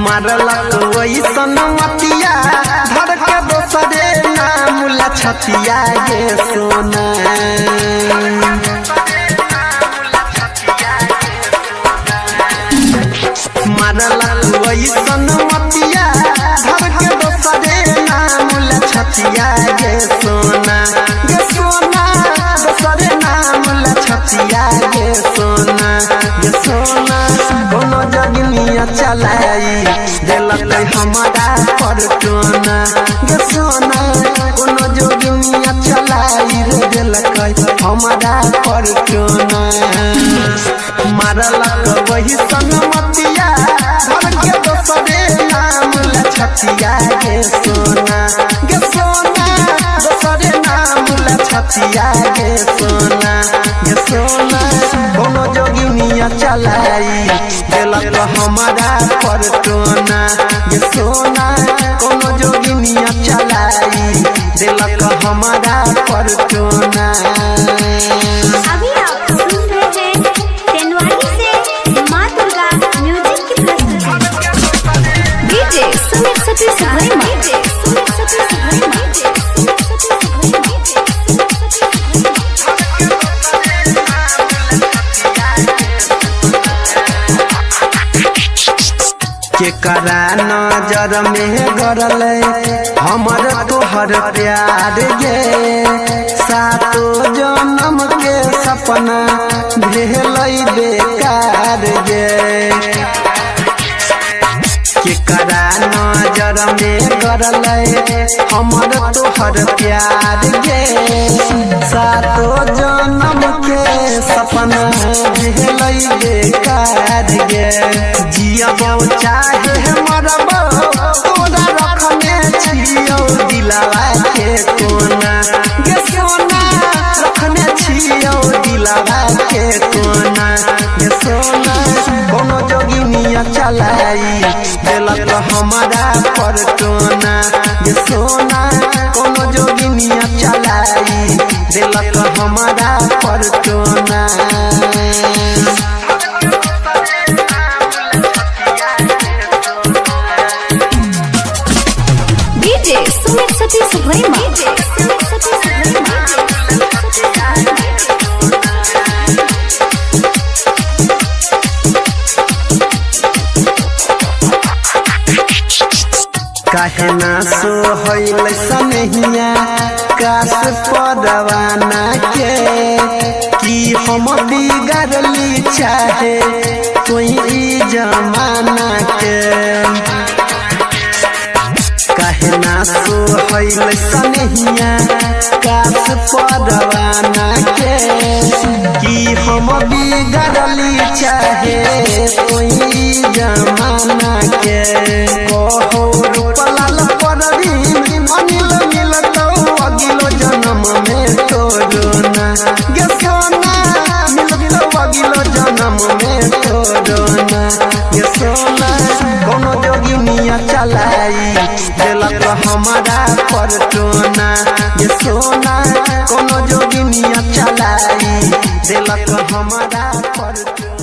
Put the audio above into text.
मारलक वैसन मतिया धर के दोसरे नाम ला छतिया गे सोना। मारलक वैसन मतिया धर के दोसरे नाम ला छतिया गे सोना। गे सोना दोसरे नाम ला छतिया गे सोना। गे सोना कोनो जगनिया चलाई दिलक हमारा पर टोना। गे सोना कोनो जोगिनिया चलाई दिलक हमारा पर टोना। मारलक वही सनमतिया धर के दोसरे नाम ला छतिया गे सोना। गे सोना दोसरे नाम ला छतिया गे सोना। गे सोना कोनो जोगिनिया चलाई दिलक हमारा पर टोना। गे सोना कोनो जोगिनिया चलाई दिलक हमारा पर टोना। अभी आप सुन रहे हैं तेनवाली से माँ दुर्गा म्यूजिक की प्रस्तुति। डीजे सुमित सतीश वर्मा। केकरा नजर में गरल हमर तोहर प्यार गे। सातो जन्म के सपना भेल बेकार गे। केकरा नजर में गरल हमर तोहर प्यार गे। सातो जन्म के सपना भेल बेकार गे। जियबो चाहे मरबो तोरा रखने छियौ दिलवा के कोना। गे सोना रखने छियौ दिलवा के कोना। गे सोना कोनो जोगिनिया चलाई दिलक हमारा पर टोना। गे सोना कोनो जोगिनिया चलाई दिलक हमारा पर टोना। डीजे सुमित सतीश वर्मा। काहे ना सोहैल सनहिया काश परवाना के। कि हम बिगड़ली चाहे कोई जमाना के। काहे ना सोहैल सनहिया काश परवाना के। कि हम बिगड़ली चाहे कोई जमाना के। कहो रूपलाल परवीन अनिल मिलतौ अगिलो जन्म में तोरोना। गे सोना मिलतौ अगिलो जन्म में तोरोना। गे सोना कोनो जोगिनिया चलाई दिलक हमारा पर टोना। गे सोना कोनो जोगिनिया चलाई दिलक हमारा पर टोना।